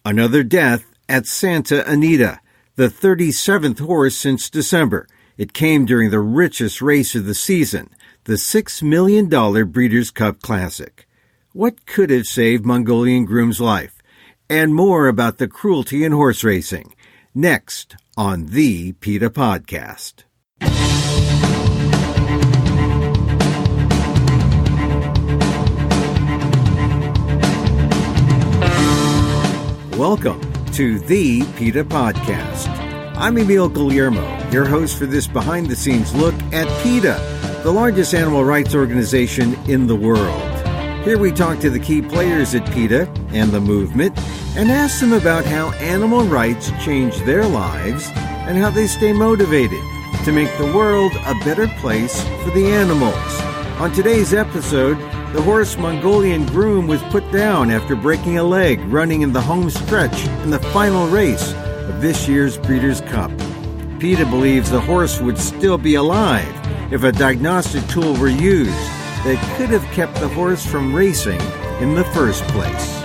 Another death at Santa Anita, the 37th horse since December. It came during the richest race of the season, the $6 million Breeders' Cup Classic. What could have saved Mongolian Groom's life? And more about the cruelty in horse racing. Next on the PETA Podcast. Welcome to the PETA Podcast. I'm Guillermo, your host for this behind-the-scenes look at PETA, the largest animal rights organization in the world. Here we talk to the key players at PETA and the movement and ask them about how animal rights change their lives and how they stay motivated to make the world a better place for the animals. On today's episode, the horse Mongolian Groom was put down after breaking a leg running in the home stretch in the final race of this year's Breeders' Cup. PETA believes the horse would still be alive if a diagnostic tool were used that could have kept the horse from racing in the first place.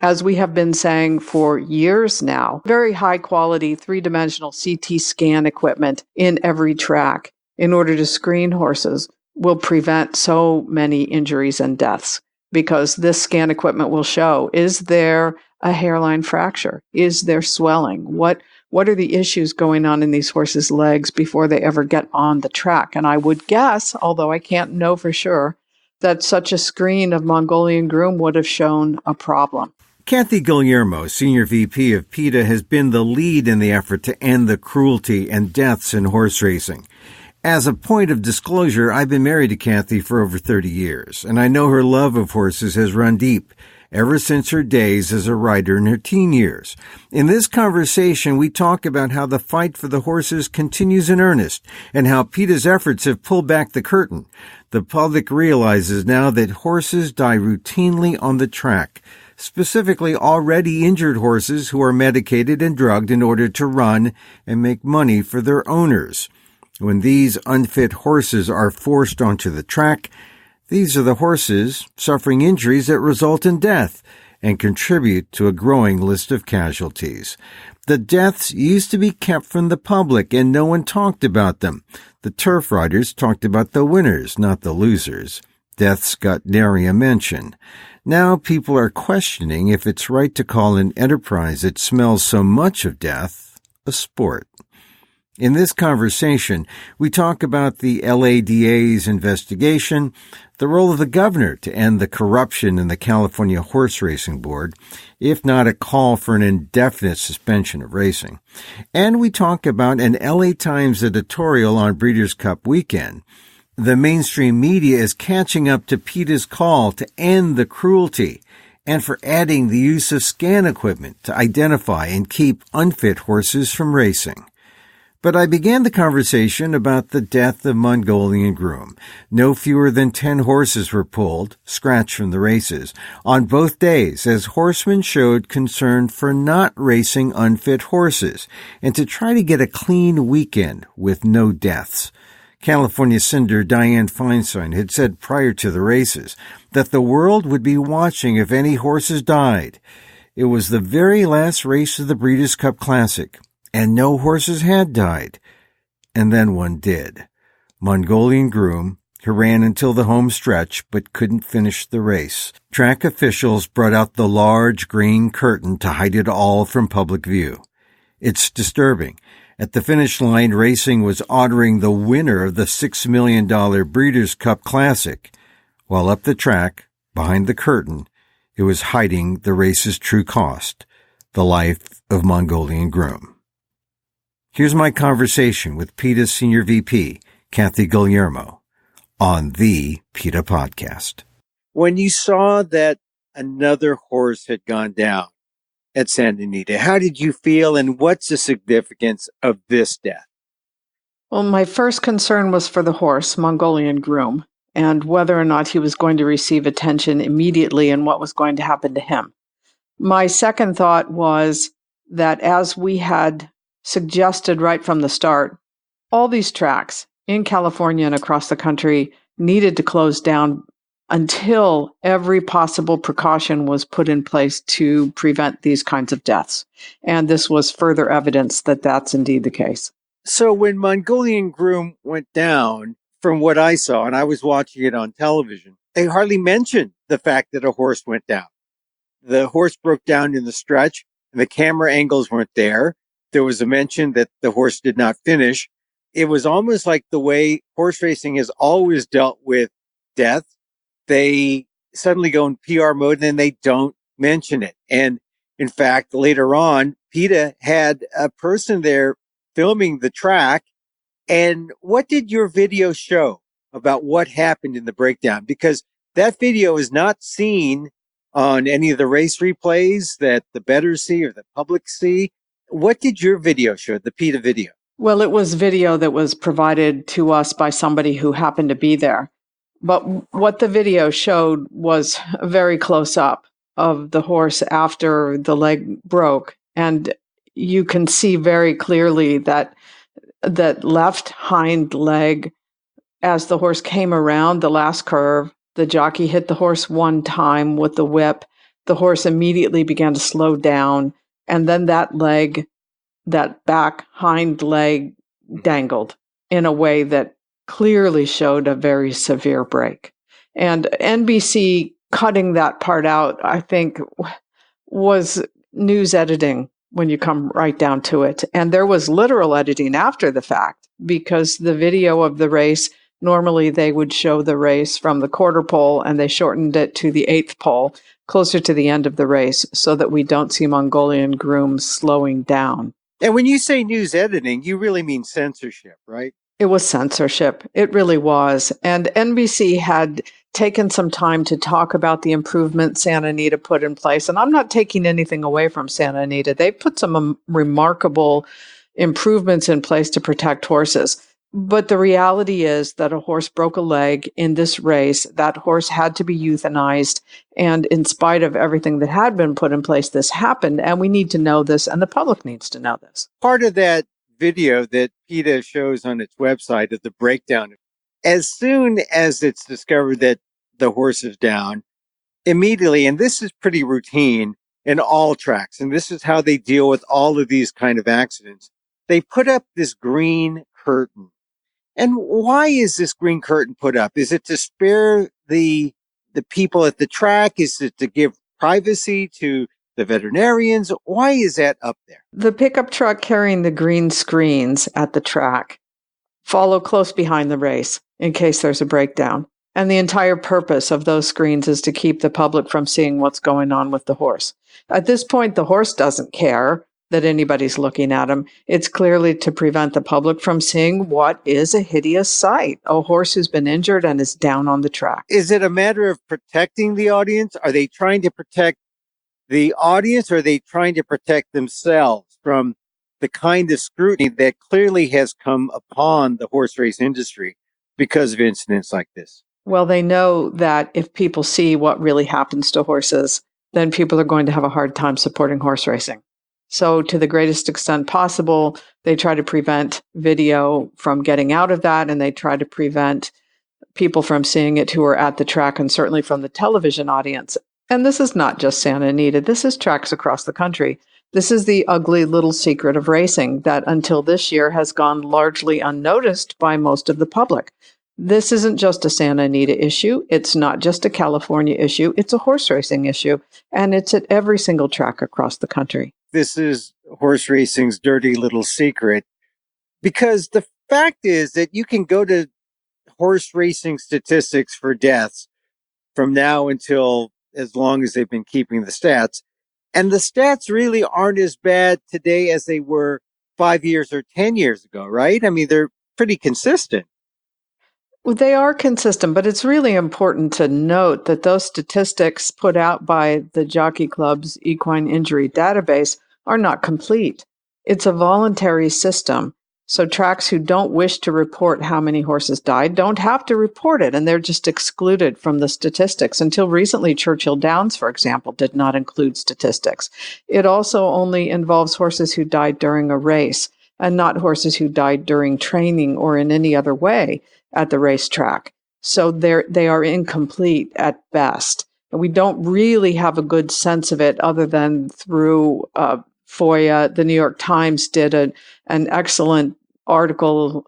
As we have been saying for years now, very high quality three-dimensional CT scan equipment in every track in order to screen horses will prevent so many injuries and deaths, because this scan equipment will show, is there a hairline fracture? Is there swelling? What are the issues going on in these horses' legs before they ever get on the track? And I would guess, although I can't know for sure, that such a screen of Mongolian Groom would have shown a problem. Kathy Guillermo, Senior VP of PETA, has been the lead in the effort to end the cruelty and deaths in horse racing. As a point of disclosure, I've been married to Kathy for over 30 years, and I know her love of horses has run deep ever since her days as a rider in her teen years. In this conversation, we talk about how the fight for the horses continues in earnest and how PETA's efforts have pulled back the curtain. The public realizes now that horses die routinely on the track, specifically already injured horses who are medicated and drugged in order to run and make money for their owners. When these unfit horses are forced onto the track, these are the horses suffering injuries that result in death and contribute to a growing list of casualties. The deaths used to be kept from the public and no one talked about them. The turf riders talked about the winners, not the losers. Deaths got nary a mention. Now people are questioning if it's right to call an enterprise that smells so much of death a sport. In this conversation, we talk about the LADA's investigation, the role of the governor to end the corruption in the California Horse Racing Board, if not a call for an indefinite suspension of racing. And we talk about an LA Times editorial on Breeders' Cup weekend. The mainstream media is catching up to PETA's call to end the cruelty and for adding the use of scan equipment to identify and keep unfit horses from racing. But I began the conversation about the death of Mongolian Groom. No fewer than 10 horses were pulled, scratched from the races, on both days as horsemen showed concern for not racing unfit horses and to try to get a clean weekend with no deaths. California Senator Dianne Feinstein had said prior to the races that the world would be watching if any horses died. It was the very last race of the Breeders' Cup Classic, and no horses had died. And then one did. Mongolian Groom, who ran until the home stretch but couldn't finish the race. Track officials brought out the large green curtain to hide it all from public view. It's disturbing. At the finish line, racing was honoring the winner of the $6 million Breeders' Cup Classic, while up the track, behind the curtain, it was hiding the race's true cost, the life of Mongolian Groom. Here's my conversation with PETA Senior VP, Kathy Guillermo, on the PETA Podcast. When you saw that another horse had gone down at Santa Anita, how did you feel, and what's the significance of this death? Well, my first concern was for the horse, Mongolian Groom, and whether or not he was going to receive attention immediately and what was going to happen to him. My second thought was that, as we had suggested right from the start, all these tracks in California and across the country needed to close down until every possible precaution was put in place to prevent these kinds of deaths. And this was further evidence that that's indeed the case. So when Mongolian Groom went down, from what I saw, and I was watching it on television, they hardly mentioned the fact that a horse went down. The horse broke down in the stretch, and the camera angles weren't there. There was a mention that the horse did not finish. It was almost like the way horse racing has always dealt with death. They suddenly go in PR mode and then they don't mention it. And in fact, later on, PETA had a person there filming the track. And what did your video show about what happened in the breakdown? Because that video is not seen on any of the race replays that the bettors see or the public see. What did your video show, the PETA video? Well, it was video that was provided to us by somebody who happened to be there. But what the video showed was a very close up of the horse after the leg broke. And you can see very clearly that left hind leg, as the horse came around the last curve, the jockey hit the horse one time with the whip. The horse immediately began to slow down. And then that leg, that back hind leg, dangled in a way that clearly showed a very severe break. And NBC cutting that part out, I think, was news editing when you come right down to it. And there was literal editing after the fact, because the video of the race, normally they would show the race from the quarter pole, and they shortened it to the eighth pole, closer to the end of the race, so that we don't see Mongolian Groom slowing down. And when you say news editing, you really mean censorship, right? It was censorship. It really was. And NBC had taken some time to talk about the improvements Santa Anita put in place. And I'm not taking anything away from Santa Anita. They put some remarkable improvements in place to protect horses. But the reality is that a horse broke a leg in this race. That horse had to be euthanized. And in spite of everything that had been put in place, this happened. And we need to know this, and the public needs to know this. Part of that video that PETA shows on its website of the breakdown, as soon as it's discovered that the horse is down, immediately, and this is pretty routine in all tracks, and this is how they deal with all of these kind of accidents, they put up this green curtain. And why is this green curtain put up? Is it to spare the people at the track? Is it to give privacy to the veterinarians? Why is that up there? The pickup truck carrying the green screens at the track follow close behind the race in case there's a breakdown. And the entire purpose of those screens is to keep the public from seeing what's going on with the horse. At this point, the horse doesn't care that anybody's looking at him. It's clearly to prevent the public from seeing what is a hideous sight, a horse who's been injured and is down on the track. Is it a matter of protecting the audience? Are they trying to protect the audience, or are they trying to protect themselves from the kind of scrutiny that clearly has come upon the horse race industry because of incidents like this? Well, they know that if people see what really happens to horses, then people are going to have a hard time supporting horse racing. So to the greatest extent possible, they try to prevent video from getting out of that, and they try to prevent people from seeing it who are at the track, and certainly from the television audience. And this is not just Santa Anita. This is tracks across the country. This is the ugly little secret of racing that until this year has gone largely unnoticed by most of the public. This isn't just a Santa Anita issue. It's not just a California issue. It's a horse racing issue. And it's at every single track across the country. This is horse racing's dirty little secret, because the fact is that you can go to horse racing statistics for deaths from now until as long as they've been keeping the stats. And the stats really aren't as bad today as they were 5 years or 10 years ago, right? I mean, they're pretty consistent. Well, they are consistent, but it's really important to note that those statistics put out by the Jockey Club's equine injury database are not complete. It's a voluntary system. So tracks who don't wish to report how many horses died don't have to report it, and they're just excluded from the statistics. Until recently, Churchill Downs, for example, did not include statistics. It also only involves horses who died during a race, and not horses who died during training or in any other way at the racetrack. So they are incomplete at best. And we don't really have a good sense of it other than through FOIA. The New York Times did an excellent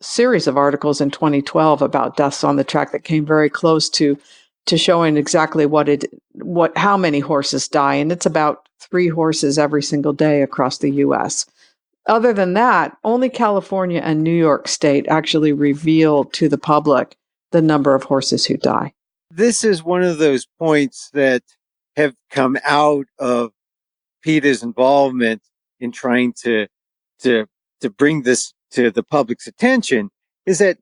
series of articles in 2012 about deaths on the track that came very close to showing exactly how many horses die. And it's about 3 horses every single day across the U.S. Other than that, only California and New York State actually reveal to the public the number of horses who die. This is one of those points that have come out of PETA's involvement in trying to bring this to the public's attention, is that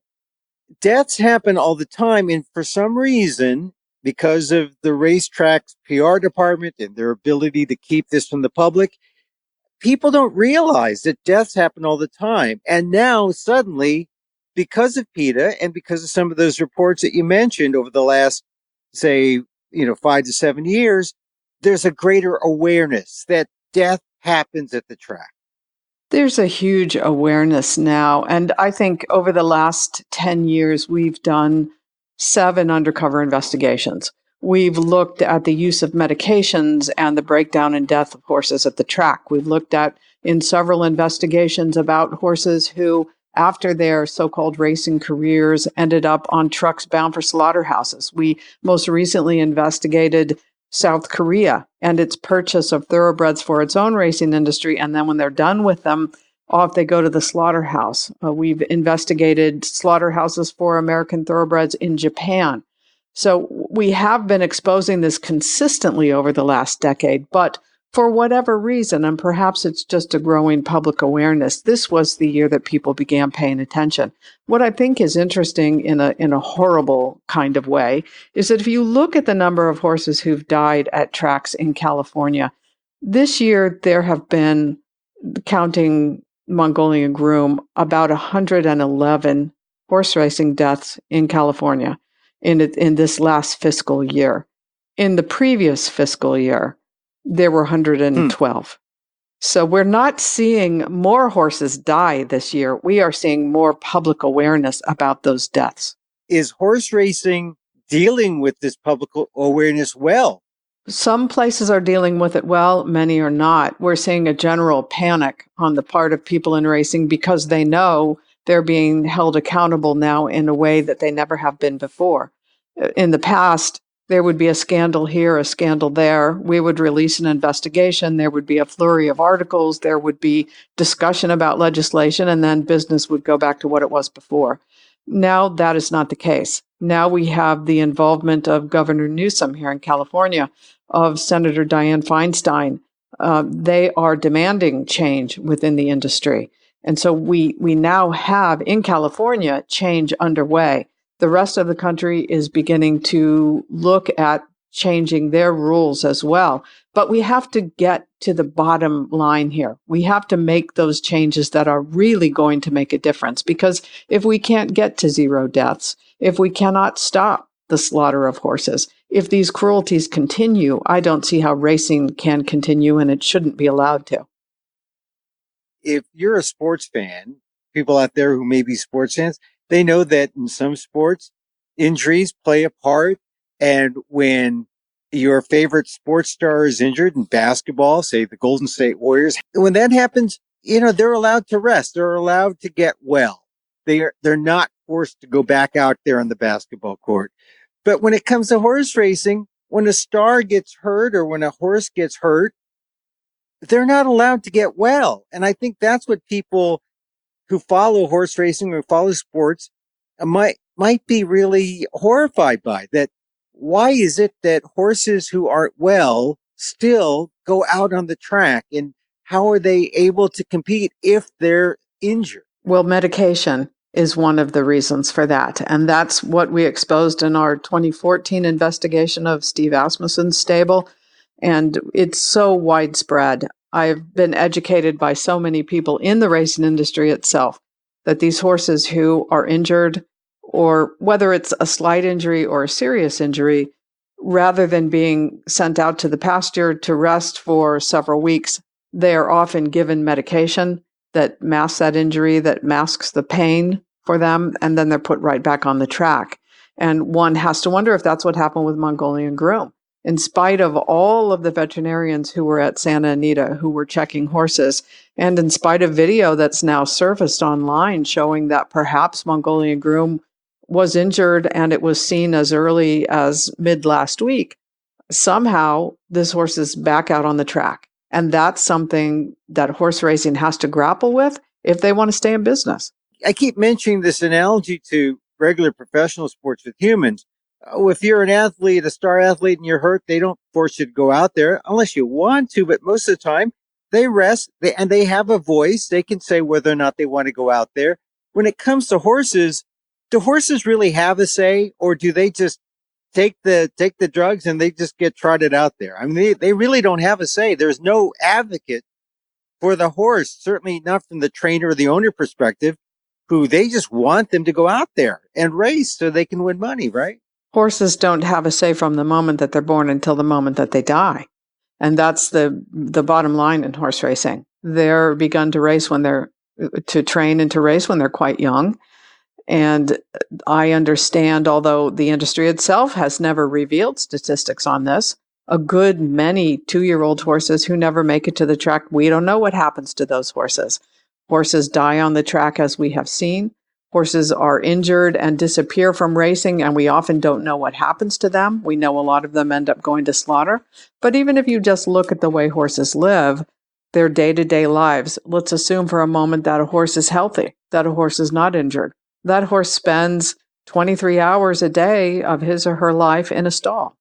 deaths happen all the time. And for some reason, because of the racetracks PR department and their ability to keep this from the public, people don't realize that deaths happen all the time. And now suddenly, because of PETA and because of some of those reports that you mentioned over the last, say, 5 to 7 years, there's a greater awareness that death happens at the track. There's a huge awareness now. And I think over the last 10 years, we've done 7 undercover investigations. We've looked at the use of medications and the breakdown and death of horses at the track. We've looked at in several investigations about horses who, after their so-called racing careers, ended up on trucks bound for slaughterhouses. We most recently investigated South Korea and its purchase of thoroughbreds for its own racing industry. And then when they're done with them, off they go to the slaughterhouse. We've investigated slaughterhouses for American thoroughbreds in Japan. So we have been exposing this consistently over the last decade, but for whatever reason, and perhaps it's just a growing public awareness, this was the year that people began paying attention. What I think is interesting in a horrible kind of way is that if you look at the number of horses who've died at tracks in California, this year there have been, counting Mongolian Groom, about 111 horse racing deaths in California in this last fiscal year. In the previous fiscal year, there were 112. So we're not seeing more horses die this year. We are seeing more public awareness about those deaths. Is horse racing dealing with this public awareness well? Some places are dealing with it well, many are not. We're seeing a general panic on the part of people in racing because they know they're being held accountable now in a way that they never have been before. In the past, there would be a scandal here, a scandal there. We would release an investigation. There would be a flurry of articles. There would be discussion about legislation, and then business would go back to what it was before. Now that is not the case. Now we have the involvement of Governor Newsom here in California, of Senator Dianne Feinstein. They are demanding change within the industry. And so we now have in California change underway. The rest of the country is beginning to look at changing their rules as well. But we have to get to the bottom line here. We have to make those changes that are really going to make a difference. Because if we can't get to 0 deaths, if we cannot stop the slaughter of horses, if these cruelties continue, I don't see how racing can continue, and it shouldn't be allowed to. If you're a sports fan, people out there who may be sports fans, they know that in some sports, injuries play a part. And when your favorite sports star is injured in basketball, say the Golden State Warriors, when that happens, they're allowed to rest. They're allowed to get well. They're not forced to go back out there on the basketball court. But when it comes to horse racing, when a star gets hurt or when a horse gets hurt, they're not allowed to get well. And I think that's what people who follow horse racing or follow sports might be really horrified by. That why is it that horses who aren't well still go out on the track, and how are they able to compete if they're injured? Well, medication is one of the reasons for that. And that's what we exposed in our 2014 investigation of Steve Asmussen's stable. And it's so widespread. I've been educated by so many people in the racing industry itself that these horses who are injured, or whether it's a slight injury or a serious injury, rather than being sent out to the pasture to rest for several weeks, they are often given medication that masks that injury, that masks the pain for them, and then they're put right back on the track. And one has to wonder if that's what happened with Mongolian Groom. In spite of all of the veterinarians who were at Santa Anita who were checking horses, and in spite of video that's now surfaced online showing that perhaps Mongolian Groom was injured and it was seen as early as mid last week, somehow this horse is back out on the track. And that's something that horse racing has to grapple with if they want to stay in business. I keep mentioning this analogy to regular professional sports with humans. If you're an athlete, a star athlete, and you're hurt, they don't force you to go out there unless you want to. But most of the time, they rest and they have a voice. They can say whether or not they want to go out there. When it comes to horses, do horses really have a say, or do they just take the drugs and they just get trotted out there? I mean, they really don't have a say. There's no advocate for the horse, certainly not from the trainer or the owner perspective, who they just want them to go out there and race so they can win money, right? Horses don't have a say from the moment that they're born until the moment that they die. And that's the bottom line in horse racing. They're begun to race to train and to race when they're quite young. And I understand, although the industry itself has never revealed statistics on this, a good many 2-year-old horses who never make it to the track, we don't know what happens to those horses. Horses die on the track, as we have seen. Horses are injured and disappear from racing, and we often don't know what happens to them. We know a lot of them end up going to slaughter. But even if you just look at the way horses live, their day-to-day lives, let's assume for a moment that a horse is healthy, that a horse is not injured. That horse spends 23 hours a day of his or her life in a stall.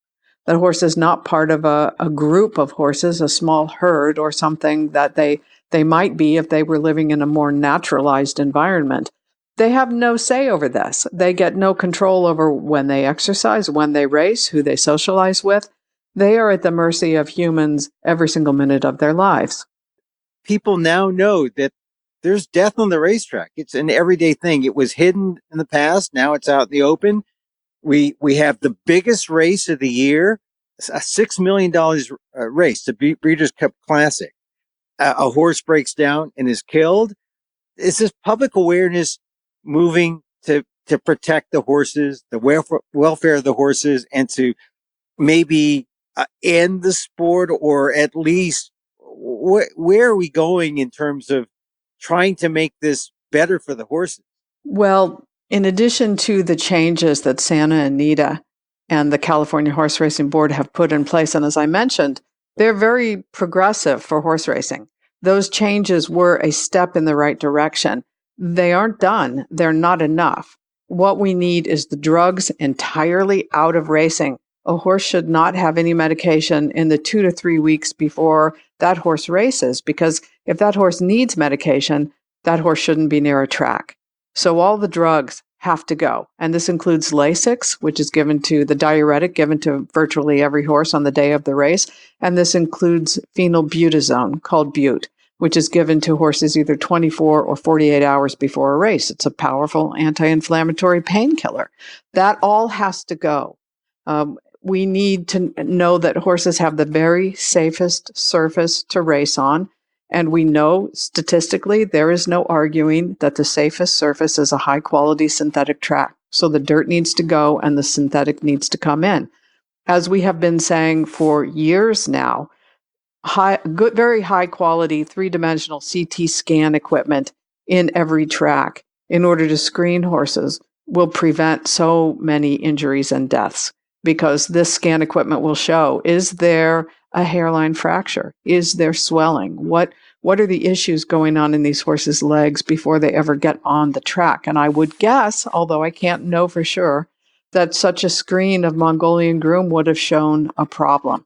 That horse is not part of a group of horses, a small herd, or something that they might be if they were living in a more naturalized environment. They have no say over this. They get no control over when they exercise, when they race, who they socialize with. They are at the mercy of humans every single minute of their lives. People now know that there's death on the racetrack. It's an everyday thing. It was hidden in the past. Now it's out in the open. We have the biggest race of the year, a $6 million race, the Breeders' Cup Classic. A horse breaks down and is killed. Is this public awareness moving to protect the horses, the welfare of the horses, and to maybe end the sport, or at least where are we going in terms of trying to make this better for the horses? Well, in addition to the changes that Santa Anita and the California Horse Racing Board have put in place, and as I mentioned, they're very progressive for horse racing. Those changes were a step in the right direction. They aren't done. They're not enough. What we need is the drugs entirely out of racing. A horse should not have any medication in the 2 to 3 weeks before that horse races, because if that horse needs medication, that horse shouldn't be near a track. So all the drugs have to go. And this includes Lasix, which is the diuretic given to virtually every horse on the day of the race. And this includes phenylbutazone, called Bute, which is given to horses either 24 or 48 hours before a race. It's a powerful anti-inflammatory painkiller. That all has to go. We need to know that horses have the very safest surface to race on. And we know statistically there is no arguing that the safest surface is a high-quality synthetic track. So the dirt needs to go and the synthetic needs to come in. As we have been saying for years now, very high-quality 3-dimensional CT scan equipment in every track in order to screen horses will prevent so many injuries and deaths, because this scan equipment will show, is there a hairline fracture? Is there swelling? What are the issues going on in these horses' legs before they ever get on the track? And I would guess, although I can't know for sure, that such a screen of Mongolian Groom would have shown a problem.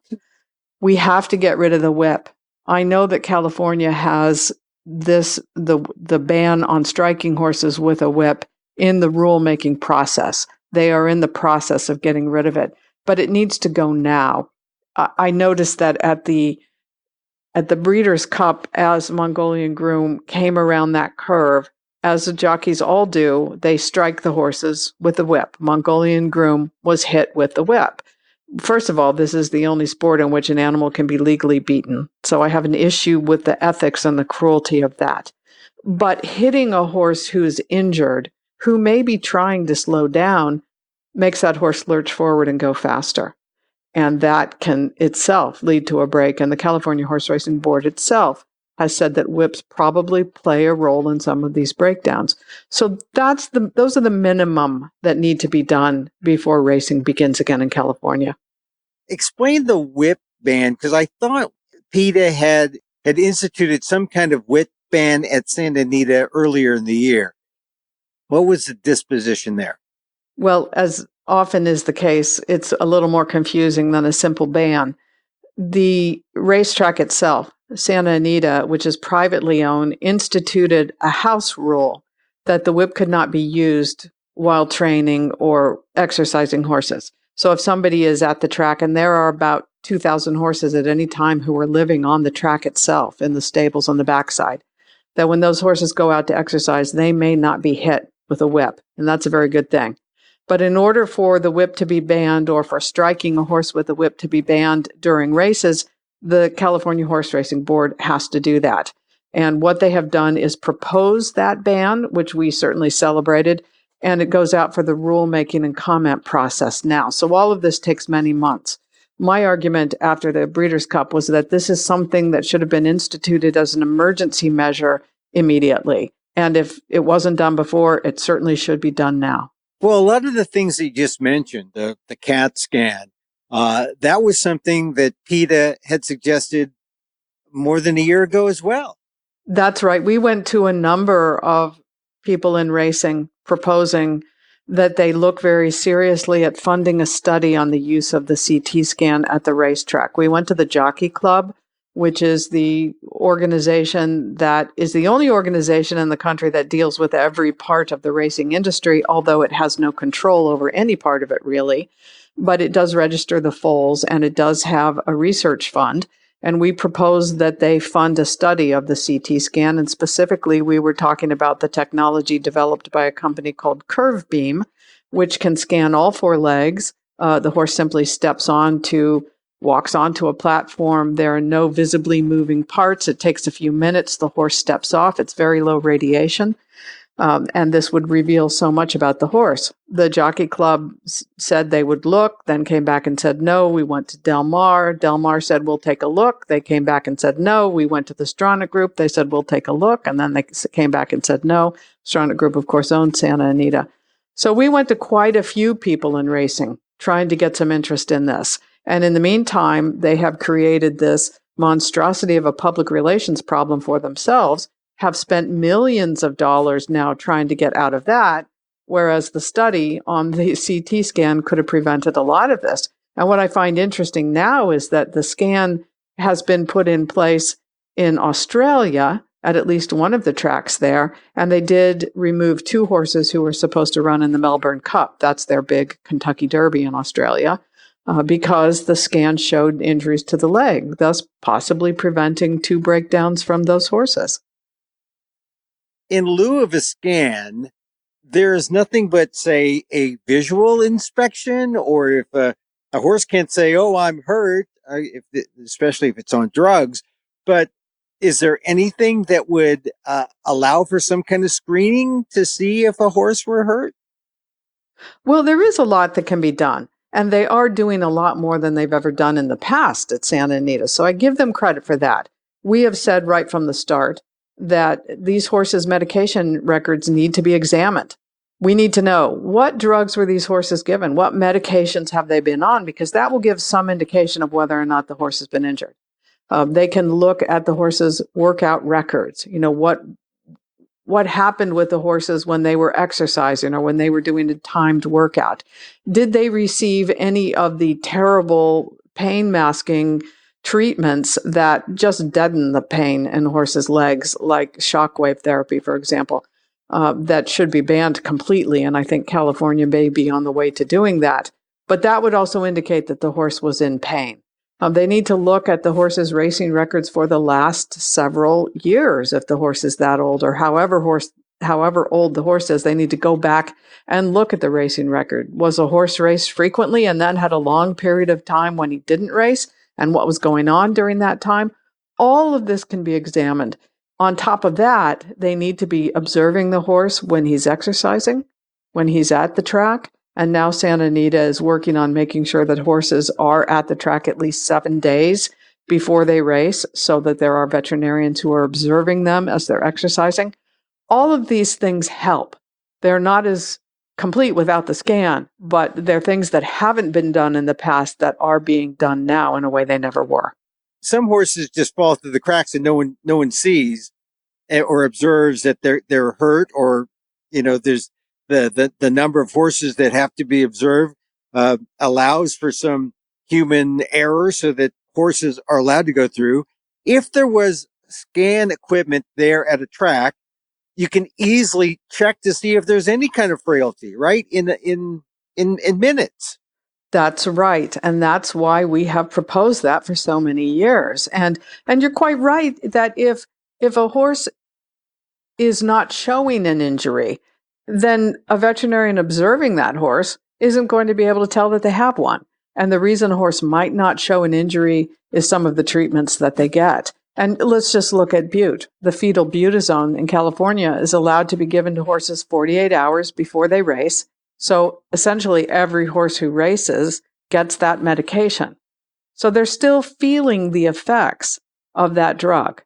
We have to get rid of the whip. I know that California has the ban on striking horses with a whip in the rule-making process. They are in the process of getting rid of it, but it needs to go now. I noticed that at the Breeders' Cup, as Mongolian Groom came around that curve, as the jockeys all do, they strike the horses with the whip. Mongolian Groom was hit with the whip. First of all, this is the only sport in which an animal can be legally beaten. So I have an issue with the ethics and the cruelty of that. But hitting a horse who's injured, who may be trying to slow down, makes that horse lurch forward and go faster. And that can itself lead to a break. And the California Horse Racing Board itself has said that whips probably play a role in some of these breakdowns. So those are the minimum that need to be done before racing begins again in California. Explain the whip ban, because I thought PETA had instituted some kind of whip ban at Santa Anita earlier in the year. What was the disposition there? Well, as often is the case, it's a little more confusing than a simple ban. The racetrack itself, Santa Anita, which is privately owned, instituted a house rule that the whip could not be used while training or exercising horses. So if somebody is at the track, and there are about 2,000 horses at any time who are living on the track itself in the stables on the backside, that when those horses go out to exercise, they may not be hit with a whip. And that's a very good thing. But in order for the whip to be banned, or for striking a horse with a whip to be banned during races, the California Horse Racing Board has to do that. And what they have done is propose that ban, which we certainly celebrated, and it goes out for the rulemaking and comment process now. So all of this takes many months. My argument after the Breeders' Cup was that this is something that should have been instituted as an emergency measure immediately. And if it wasn't done before, it certainly should be done now. Well, a lot of the things that you just mentioned, the CAT scan, that was something that PETA had suggested more than a year ago as well. That's right. We went to a number of people in racing proposing that they look very seriously at funding a study on the use of the CT scan at the racetrack. We went to the Jockey Club, which is the organization that is the only organization in the country that deals with every part of the racing industry, although it has no control over any part of it really. But it does register the foals, and it does have a research fund. And we proposed that they fund a study of the CT scan. And specifically, we were talking about the technology developed by a company called CurveBeam, which can scan all four legs. The horse simply walks onto a platform. There are no visibly moving parts. It takes a few minutes. The horse steps off. It's very low radiation. And this would reveal so much about the horse. The Jockey Club said they would look, then came back and said no. We went to Del Mar. Del Mar said, we'll take a look. They came back and said no. We went to the Stronach Group. They said, we'll take a look. And then they came back and said no. Stronach Group, of course, owns Santa Anita. So we went to quite a few people in racing trying to get some interest in this. And in the meantime, they have created this monstrosity of a public relations problem for themselves, have spent millions of dollars now trying to get out of that, whereas the study on the CT scan could have prevented a lot of this. And what I find interesting now is that the scan has been put in place in Australia at least one of the tracks there, and they did remove two horses who were supposed to run in the Melbourne Cup. That's their big Kentucky Derby in Australia. Because the scan showed injuries to the leg, thus possibly preventing two breakdowns from those horses. In lieu of a scan, there is nothing but, say, a visual inspection, or if a horse can't say, oh, I'm hurt, especially if it's on drugs, but is there anything that would allow for some kind of screening to see if a horse were hurt? Well, there is a lot that can be done. And they are doing a lot more than they've ever done in the past at Santa Anita. So I give them credit for that. We have said right from the start that these horses' medication records need to be examined. We need to know, what drugs were these horses given? What medications have they been on? Because that will give some indication of whether or not the horse has been injured. They can look at the horses' workout records. You know, what happened with the horses when they were exercising or when they were doing a timed workout? Did they receive any of the terrible pain masking treatments that just deaden the pain in horses' legs, like shockwave therapy, for example, that should be banned completely? And I think California may be on the way to doing that. But that would also indicate that the horse was in pain. They need to look at the horse's racing records for the last several years. If the horse is that old, or however old the horse is, they need to go back and look at the racing record. Was a horse raced frequently and then had a long period of time when he didn't race, and what was going on during that time? All of this can be examined. On top of that, they need to be observing the horse when he's exercising, when he's at the track, And now Santa Anita is working on making sure that horses are at the track at least 7 days before they race, so that there are veterinarians who are observing them as they're exercising. All of these things help. They're not as complete without the scan, but they're things that haven't been done in the past that are being done now in a way they never were. Some horses just fall through the cracks and no one sees or observes that they're hurt, or there's the number of horses that have to be observed allows for some human error so that horses are allowed to go through. If there was scan equipment there at a track, you can easily check to see if there's any kind of frailty, right? In minutes. That's right. And that's why we have proposed that for so many years. And you're quite right that if a horse is not showing an injury, then a veterinarian observing that horse isn't going to be able to tell that they have one. And the reason a horse might not show an injury is some of the treatments that they get. And let's just look at bute. The fetal butazone in California is allowed to be given to horses 48 hours before they race. So essentially every horse who races gets that medication. So they're still feeling the effects of that drug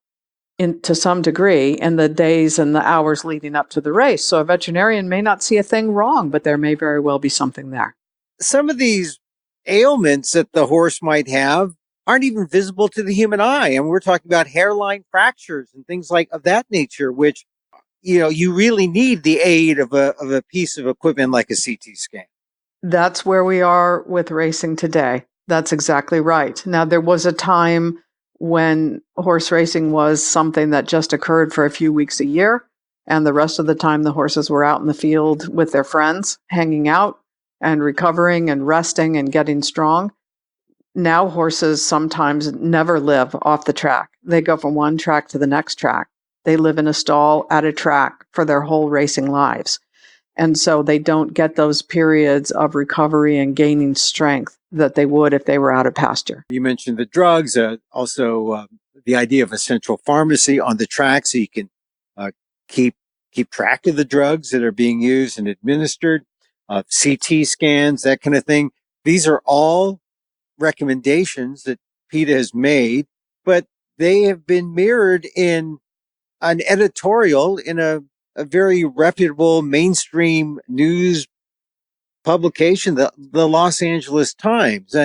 to some degree in the days and the hours leading up to the race. So a veterinarian may not see a thing wrong, but there may very well be something there. Some of these ailments that the horse might have aren't even visible to the human eye. And we're talking about hairline fractures and things like of that nature, which, you really need the aid of a piece of equipment like a CT scan. That's where we are with racing today. That's exactly right. Now, there was a time when horse racing was something that just occurred for a few weeks a year, and the rest of the time the horses were out in the field with their friends, hanging out and recovering and resting and getting strong. Now horses sometimes never live off the track. They go from one track to the next track. They live in a stall at a track for their whole racing lives. And so they don't get those periods of recovery and gaining strength that they would if they were out of pasture. You mentioned the drugs, also the idea of a central pharmacy on the track so you can keep track of the drugs that are being used and administered, CT scans, that kind of thing. These are all recommendations that PETA has made, but they have been mirrored in an editorial in a very reputable mainstream news publication, the Los Angeles Times.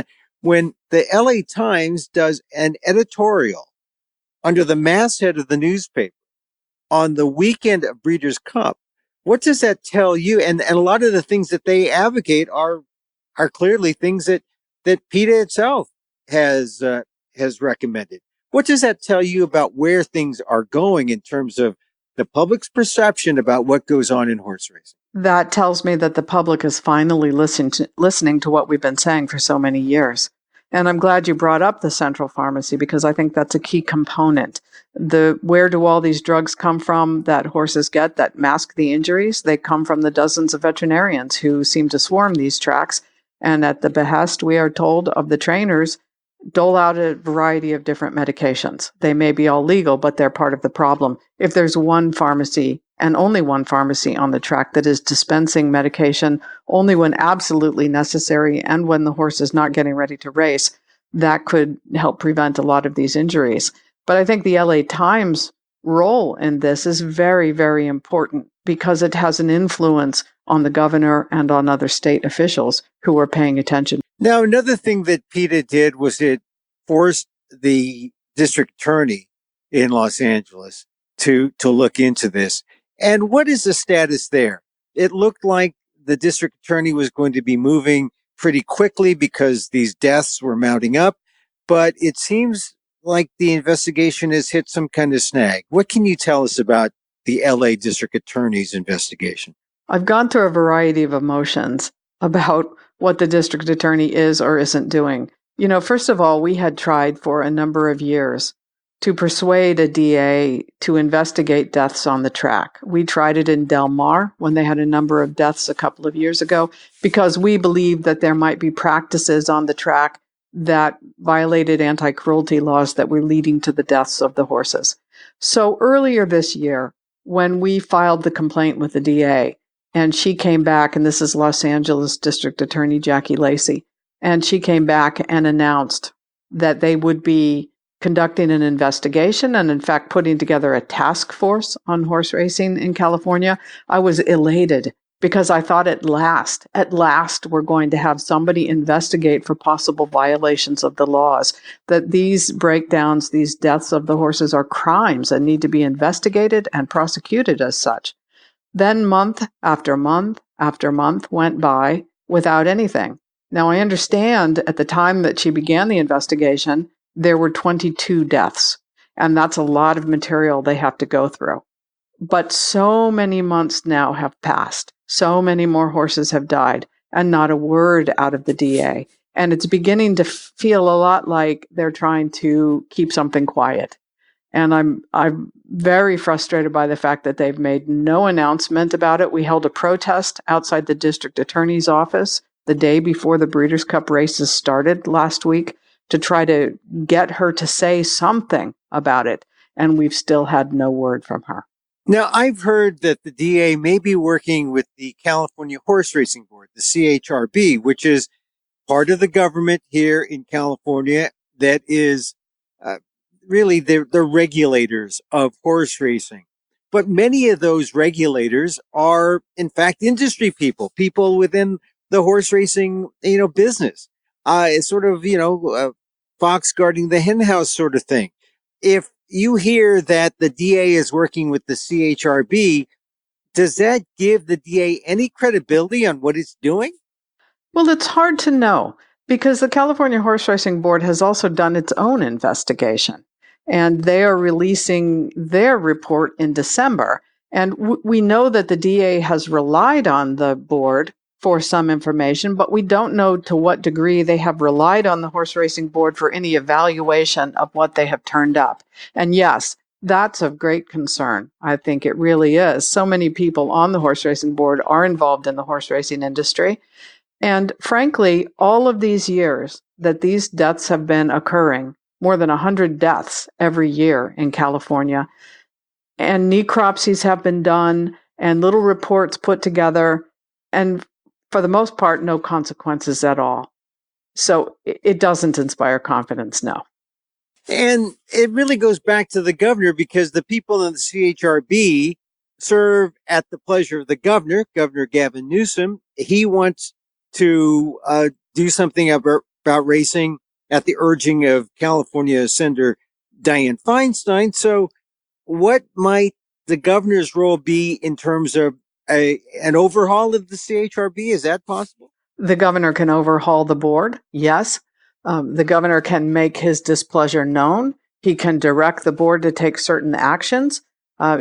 When the LA Times does an editorial under the masthead of the newspaper on the weekend of Breeders' Cup, what does that tell you? And a lot of the things that they advocate are clearly things that PETA itself has recommended. What does that tell you about where things are going in terms of the public's perception about what goes on in horse racing? That tells me that the public is finally listening to what we've been saying for so many years. And I'm glad you brought up the central pharmacy because I think that's a key component. Where do all these drugs come from that horses get that mask the injuries? They come from the dozens of veterinarians who seem to swarm these tracks. And at the behest, we are told, of the trainers, dole out a variety of different medications. They may be all legal, but they're part of the problem. If there's one pharmacy and only one pharmacy on the track that is dispensing medication only when absolutely necessary and when the horse is not getting ready to race, that could help prevent a lot of these injuries. But I think the LA Times role in this is very, very important because it has an influence on the governor and on other state officials who are paying attention. Now, another thing that PETA did was it forced the district attorney in Los Angeles to look into this. And what is the status there? It looked like the district attorney was going to be moving pretty quickly because these deaths were mounting up, but it seems like the investigation has hit some kind of snag. What can you tell us about the LA district attorney's investigation? I've gone through a variety of emotions about what the district attorney is or isn't doing. First of all, we had tried for a number of years to persuade a DA to investigate deaths on the track. We tried it in Del Mar when they had a number of deaths a couple of years ago because we believed that there might be practices on the track that violated anti-cruelty laws that were leading to the deaths of the horses. So earlier this year, when we filed the complaint with the DA, And she came back, and this is Los Angeles District Attorney Jackie Lacey, and she came back and announced that they would be conducting an investigation and, in fact, putting together a task force on horse racing in California. I was elated because I thought at last, we're going to have somebody investigate for possible violations of the laws, that these breakdowns, these deaths of the horses are crimes and need to be investigated and prosecuted as such. Then month after month after month went by without anything. Now, I understand at the time that she began the investigation, there were 22 deaths, and that's a lot of material they have to go through. But so many months now have passed. So many more horses have died, and not a word out of the DA. And it's beginning to feel a lot like they're trying to keep something quiet. And I'm very frustrated by the fact that they've made no announcement about it. We held a protest outside the district attorney's office the day before the Breeders' Cup races started last week to try to get her to say something about it. And we've still had no word from her. Now, I've heard that the DA may be working with the California Horse Racing Board, the CHRB, which is part of the government here in California that is really the regulators of horse racing. But many of those regulators are, in fact, industry people within the horse racing, business. It's sort of, fox guarding the hen house sort of thing. If you hear that the DA is working with the CHRB, does that give the DA any credibility on what it's doing? Well, it's hard to know because the California Horse Racing Board has also done its own investigation, and they are releasing their report in December. And we know that the DA has relied on the board for some information, but we don't know to what degree they have relied on the Horse Racing Board for any evaluation of what they have turned up. And yes, that's of great concern. I think it really is. So many people on the Horse Racing Board are involved in the horse racing industry. And frankly, all of these years that these deaths have been occurring, more than 100 deaths every year in California, and necropsies have been done and little reports put together, and for the most part, no consequences at all. So it doesn't inspire confidence, no. And it really goes back to the governor because the people in the CHRB serve at the pleasure of the governor, Governor Gavin Newsom. He wants to do something about racing at the urging of California Senator Dianne Feinstein. So what might the governor's role be in terms of an overhaul of the CHRB? Is that possible? The governor can overhaul the board, yes. The governor can make his displeasure known. He can direct the board to take certain actions.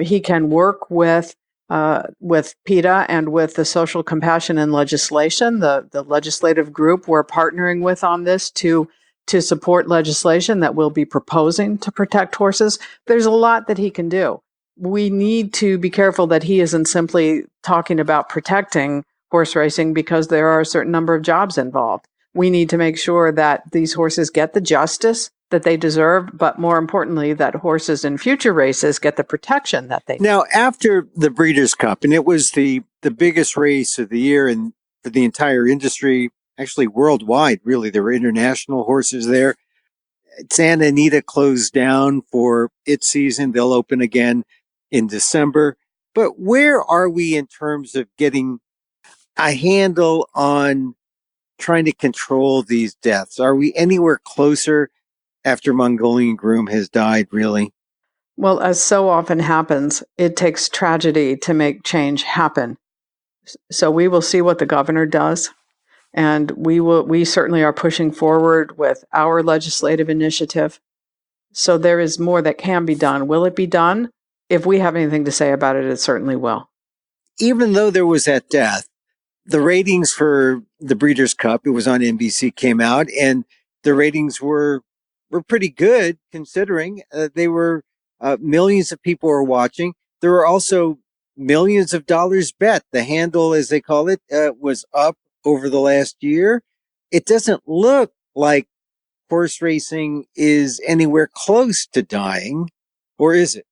He can work with PETA and with the Social Compassion and Legislation, the legislative group we're partnering with on this to support legislation that we'll be proposing to protect horses. There's a lot that he can do. We need to be careful that he isn't simply talking about protecting horse racing because there are a certain number of jobs involved. We need to make sure that these horses get the justice that they deserve, but more importantly, that horses in future races get the protection that they need. Now, after the Breeders' Cup, and it was the biggest race of the year and for the entire industry, actually worldwide, really, there were international horses there. Santa Anita closed down for its season. They'll open again in December. But where are we in terms of getting a handle on trying to control these deaths? Are we anywhere closer after Mongolian Groom has died, really? Well, as so often happens, it takes tragedy to make change happen. So we will see what the governor does. And we certainly are pushing forward with our legislative initiative. So there is more that can be done. Will it be done? If we have anything to say about it, it certainly will. Even though there was that death, the ratings for the Breeders' Cup, it was on NBC, came out, and the ratings were pretty good considering they were millions of people were watching. There were also millions of dollars bet. The handle, as they call it, was up over the last year. It doesn't look like horse racing is anywhere close to dying, or is it?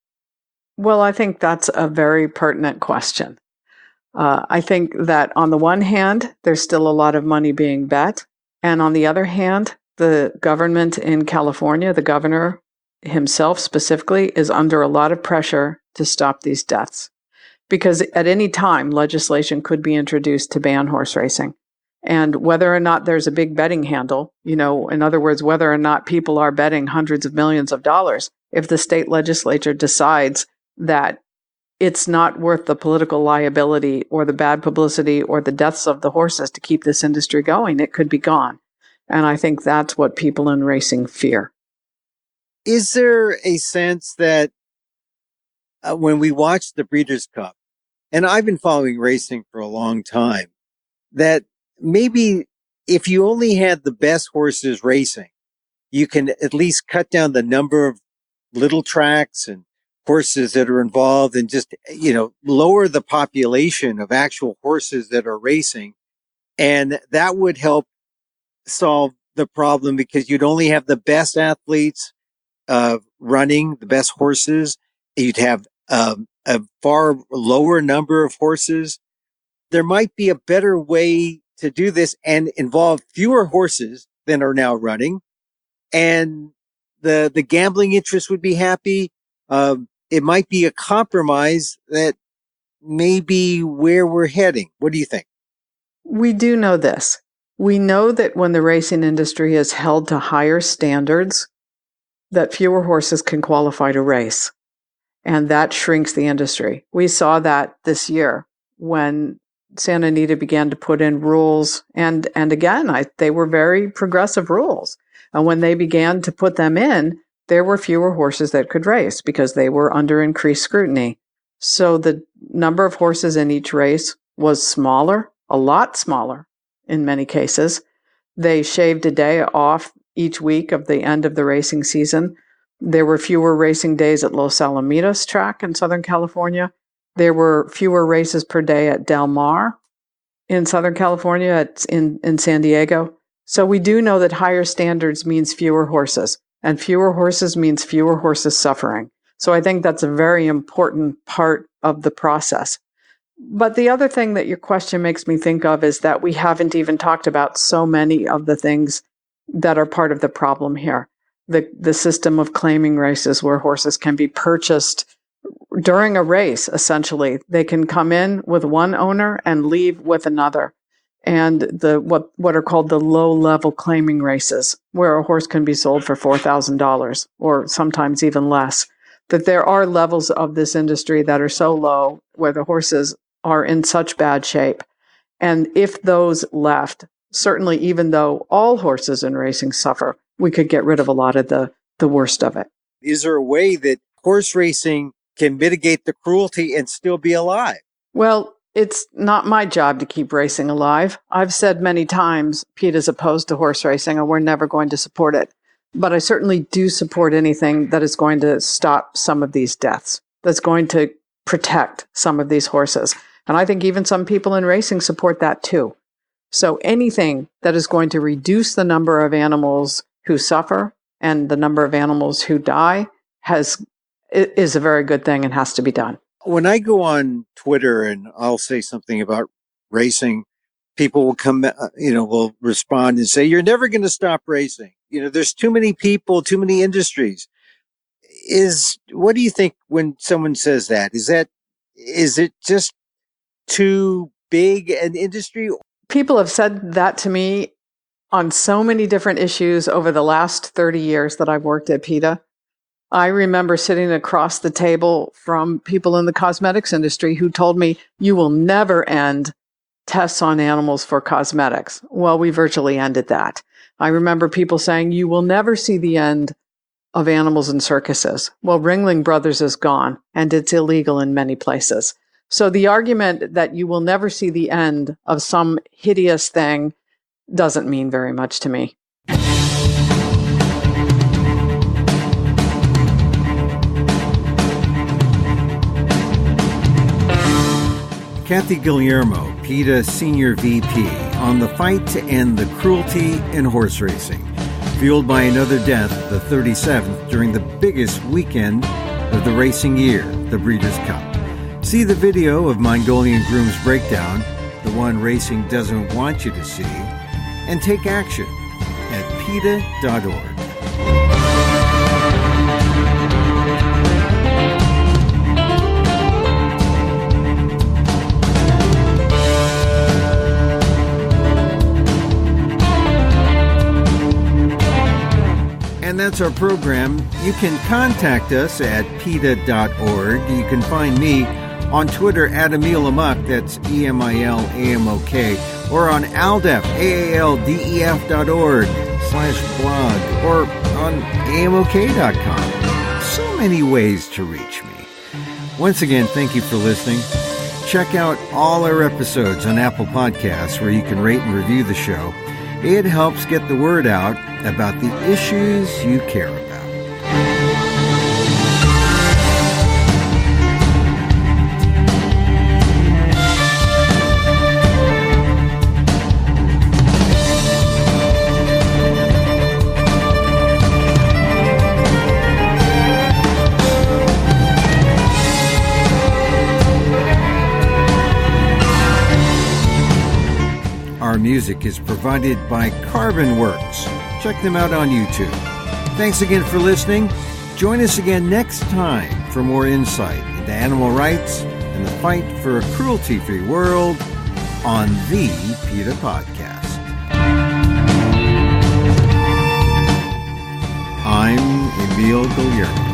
Well, I think that's a very pertinent question. I think that on the one hand, there's still a lot of money being bet. And on the other hand, the government in California, the governor himself specifically, is under a lot of pressure to stop these deaths. Because at any time, legislation could be introduced to ban horse racing. And whether or not there's a big betting handle, in other words, whether or not people are betting hundreds of millions of dollars, if the state legislature decides that it's not worth the political liability or the bad publicity or the deaths of the horses to keep this industry going, it could be gone. And I think that's what people in racing fear. Is there a sense that when we watch the Breeders' Cup, and I've been following racing for a long time, that maybe if you only had the best horses racing, you can at least cut down the number of little tracks and horses that are involved and just, lower the population of actual horses that are racing. And that would help solve the problem because you'd only have the best athletes running, the best horses. You'd have a far lower number of horses. There might be a better way to do this and involve fewer horses than are now running. And the gambling interest would be happy. It might be a compromise that may be where we're heading. What do you think? We do know this. We know that when the racing industry is held to higher standards, that fewer horses can qualify to race. And that shrinks the industry. We saw that this year when Santa Anita began to put in rules. And again, they were very progressive rules. And when they began to put them in, there were fewer horses that could race because they were under increased scrutiny. So the number of horses in each race was smaller, a lot smaller in many cases. They shaved a day off each week of the end of the racing season. There were fewer racing days at Los Alamitos track in Southern California. There were fewer races per day at Del Mar in Southern California, in San Diego. So we do know that higher standards means fewer horses. And fewer horses means fewer horses suffering. So I think that's a very important part of the process. But the other thing that your question makes me think of is that we haven't even talked about so many of the things that are part of the problem here. The system of claiming races where horses can be purchased during a race, essentially. They can come in with one owner and leave with another. And what are called the low-level claiming races, where a horse can be sold for $4,000 or sometimes even less. That there are levels of this industry that are so low where the horses are in such bad shape. And if those left, certainly even though all horses in racing suffer, we could get rid of a lot of the worst of it. Is there a way that horse racing can mitigate the cruelty and still be alive? Well, it's not my job to keep racing alive. I've said many times PETA's opposed to horse racing and we're never going to support it. But I certainly do support anything that is going to stop some of these deaths, that's going to protect some of these horses. And I think even some people in racing support that too. So anything that is going to reduce the number of animals who suffer and the number of animals who die is a very good thing and has to be done. When I go on Twitter and I'll say something about racing, people will come, will respond and say, "You're never going to stop racing. There's too many people, too many industries." What do you think when someone says that? Is it just too big an industry? People have said that to me on so many different issues over the last 30 years that I've worked at PETA. I remember sitting across the table from people in the cosmetics industry who told me, "You will never end tests on animals for cosmetics." Well, we virtually ended that. I remember people saying, "You will never see the end of animals in circuses." Well, Ringling Brothers is gone, and it's illegal in many places. So the argument that you will never see the end of some hideous thing doesn't mean very much to me. Kathy Guillermo, PETA Senior VP, on the fight to end the cruelty in horse racing, fueled by another death, the 37th, during the biggest weekend of the racing year, the Breeders' Cup. See the video of Mongolian Groom's breakdown, the one racing doesn't want you to see, and take action at PETA.org. And that's our program. You can contact us at PETA.org. You can find me on Twitter at Emil Amok, that's EMILAMOK, or on ALDEF, AALDEF.org/blog, or on AMOK.com. So many ways to reach me. Once again, thank you for listening. Check out all our episodes on Apple Podcasts, where you can rate and review the show. It helps get the word out about the issues you care about. Our music is provided by Carbon Works. Check them out on YouTube. Thanks again for listening. Join us again next time for more insight into animal rights and the fight for a cruelty-free world on the PETA Podcast. I'm Emil Guillermo.